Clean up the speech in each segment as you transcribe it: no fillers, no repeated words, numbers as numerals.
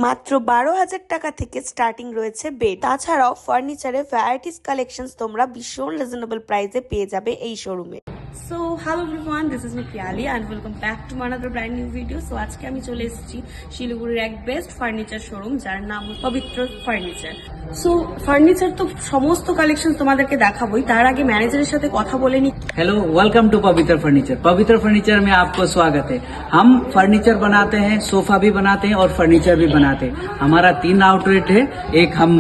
মাত্র 12,000 টাকা থেকে স্টার্টিং রয়েছে বেড। তাছাড়াও ফার্নিচারে ভ্যারাইটিস কালেকশনস তোমরা ভীষণ রিজনেবল প্রাইসে পেয়ে যাবে এই শোরুমে। So hello everyone, this is me Piyali and welcome back to another brand new video. So আজকে আমি চলে এসেছি শিলিগুড়ির এক বেস্ট ফার্নিচার শোরুম যার নাম পবিত্র ফার্নিচার। সো ফার্নিচার তো সমস্ত কালেকশন তোমাদেরকে দেখাবোই, তার আগে ম্যানেজারের সাথে কথা বলে নি। हेलो, वेलकम टू पवित्र फर्नीचर। पवित्र फर्नीचर में आपको स्वागत है। हम फर्नीचर बनाते हैं, सोफा भी बनाते हैं और फर्नीचर भी बनाते हैं। हमारा 3 आउटलेट है। एक हम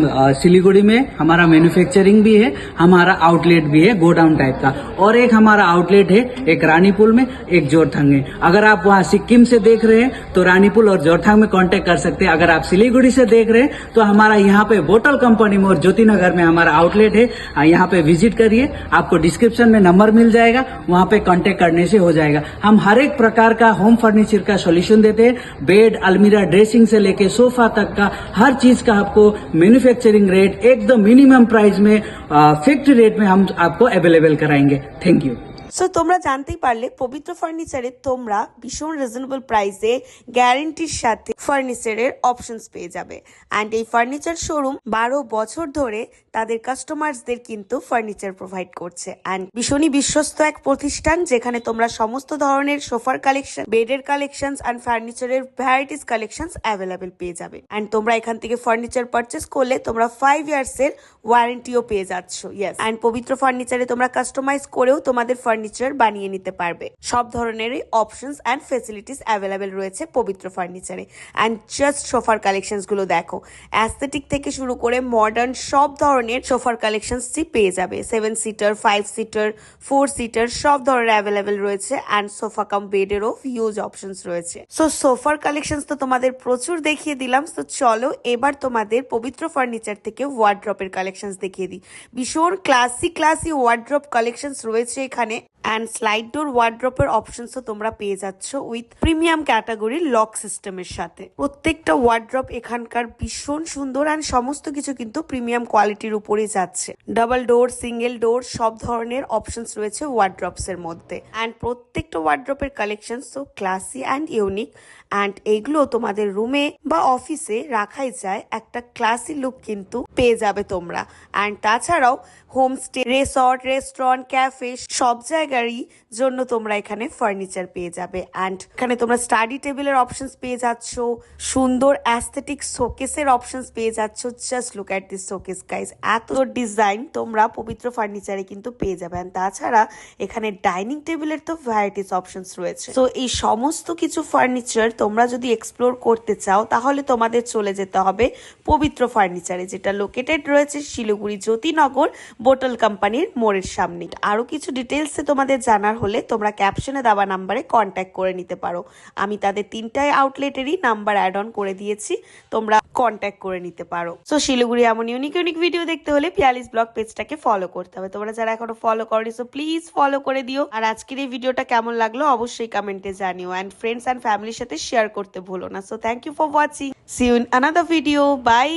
सिलीगुड़ी में हमारा मैन्युफैक्चरिंग भी है, हमारा आउटलेट भी है गोडाउन टाइप का, और एक हमारा आउटलेट है एक रानीपुल में, एक जोरथंग में। अगर आप वहाँ सिक्किम से देख रहे हैं तो रानीपुल और जोरथंग में कांटेक्ट कर सकते हैं। अगर आप सिलीगुड़ी से देख रहे हैं तो हमारा यहाँ पे बोटल कंपनी में और ज्योति नगर में हमारा आउटलेट है। यहाँ पे विजिट करिए, आपको डिस्क्रिप्शन में नंबर मिल जाएगा, वहाँ पे कांटेक्ट करने से हो जाएगा। हम हर एक प्रकार का होम फर्नीचर का सॉल्यूशन देते हैं। बेड, अलमीरा, ड्रेसिंग से लेके सोफा तक का हर चीज का आपको मैन्युफैक्चरिंग रेट एकदम मिनिमम प्राइस में, फिक्स्ड रेट में हम आपको अवेलेबल कराएंगे। Thank you. সো তোমরা জানতেই পারলে পবিত্র ফার্নিচারে তোমরা ভীষণ রিজনেবল প্রাইসে গ্যারেন্টির সাথে ফার্নিচারের অপশনস পেয়ে যাবে। অ্যান্ড এই ফার্নিচার শোরুম 12 বছর ধরে তাদের কাস্টমারসদের কিন্তু ফার্নিচার প্রোভাইড করছে। অ্যান্ড ভীষণই বিশ্বস্ত এক প্রতিষ্ঠান যেখানে তোমরা সমস্ত ধরনের সোফার কালেকশন, বেডের কালেকশন অ্যান্ড ফার্নিচারের ভ্যারাইটিস কালেকশন অ্যাভেলেবেল পেয়ে যাবে। অ্যান্ড তোমরা এখান থেকে ফার্নিচার পারচেস করলে তোমরা 5 ইয়ার্স এর ওয়ারেন্টিও পেয়ে যাচ্ছ। ইয়েস, অ্যান্ড পবিত্র ফার্নিচারে তোমরা কাস্টমাইজ করেও তোমাদের ফার্নিচার বানিয়ে নিতে পারবে। সব ধরনেরই অপশনস অ্যান্ড ফেসিলিটিস অ্যাভেলেবেল রয়েছে পবিত্র ফার্নিচারে। অ্যান্ড জাস্ট সোফার কালেকশনস গুলো দেখো, অ্যাস্থেটিক থেকে শুরু করে মডার্ন সব ধরনের সোফার কালেকশনস পেয়ে যাবে। 7 সিটার, 5 সিটার, 4 সিটার সব ধরনের অ্যাভেলেবেল রয়েছে। অ্যান্ড সোফা কাম বেডেরও হিউজ অপশনস রয়েছে। সো সোফার কালেকশনস তো তোমাদের প্রচুর দেখিয়ে দিলাম। তো চলো এবার তোমাদের পবিত্র ফার্নিচার থেকে ওয়ার্ড্রপের কালেকশনস দেখিয়ে দিই। ভীষণ ক্লাসি ওয়ার্ড্রপ কালেকশনস রয়েছে এখানে। অ্যান্ড স্লাইড ডোর ওয়ার্ড্রপের অপশনসও তোমরা পেয়ে যাচ্ছ উইথ প্রিমিয়াম ক্যাটাগরির লক সিস্টেমের সাথে। প্রত্যেকটা ওয়ার্ড্রপ এখানকার ভীষণ সুন্দর অ্যান্ড সমস্ত কিছু কিন্তু প্রিমিয়াম কোয়ালিটির উপরে যাচ্ছে। ডাবল ডোর, সিঙ্গেল ডোর সব ধরনের অপশনস রয়েছে ওয়ার্ড্রপস এর মধ্যে। অ্যান্ড প্রত্যেকটা ওয়ার্ড্রপের কালেকশন তো ক্লাসি অ্যান্ড ইউনিক। অ্যান্ড এগুলো তোমাদের রুমে বা অফিসে রাখাই যায়, একটা ক্লাসি লুক কিন্তু পেয়ে যাবে তোমরা। অ্যান্ড তাছাড়াও হোমস্টে, রিসর্ট, রেস্টুরেন্ট, ক্যাফে সব জায়গারই জন্য তোমরা এখানে ফার্নিচার পেয়ে যাবে। অ্যান্ড এখানে তোমরা স্টাডি টেবিলের অপশনস পেয়ে যাচ্ছ, সুন্দর অ্যাস্থেটিক শোকেসের অপশনস পেয়ে যাচ্ছ। Just look at this showcase guys, এত ডিজাইন তোমরা পবিত্র ফার্নিচারে কিন্তু পেয়ে যাবে। অ্যান্ড তাছাড়া এখানে ডাইনিং টেবিলের তো ভ্যারাইটিস অপশনস রয়েছে। তো এই সমস্ত কিছু ফার্নিচার তোমরা যদি এক্সপ্লোর করতে চাও তাহলে তোমাদের চলে যেতে হবে পবিত্র ফার্নিচারে, যেটা লোকেটেড রয়েছে শিলিগুড়ি জ্যোতিনগর বোটল কোম্পানির মোড়ের সামনে। আরো কিছু ডিটেলসে তোমাদের জানার হলে তোমরা ক্যাপশনে দেওয়া নাম্বারে কন্ট্যাক্ট করে নিতে পারো। আমি তাদের 3টাই আউটলেটেরই নাম্বার অ্যাড অন করে দিয়েছি, তোমরা কন্ট্যাক্ট করে নিতে পারো। সো শিলিগুড়ি এমন ইউনিক ভিডিও দেখতে হলে পিয়ালিস ব্লগ পেজটাকে ফলো করতে হবে। তোমরা যারা এখনো ফলো করনি সো প্লিজ ফলো করে দিও। আর আজকের এই ভিডিওটা কেমন লাগলো অবশ্যই কমেন্টে জানিও। অ্যান্ড ফ্রেন্ডস অ্যান্ড ফ্যামিলির সাথে শেয়ার করতে ভুলো না। So thank you for watching, see you in another video, by.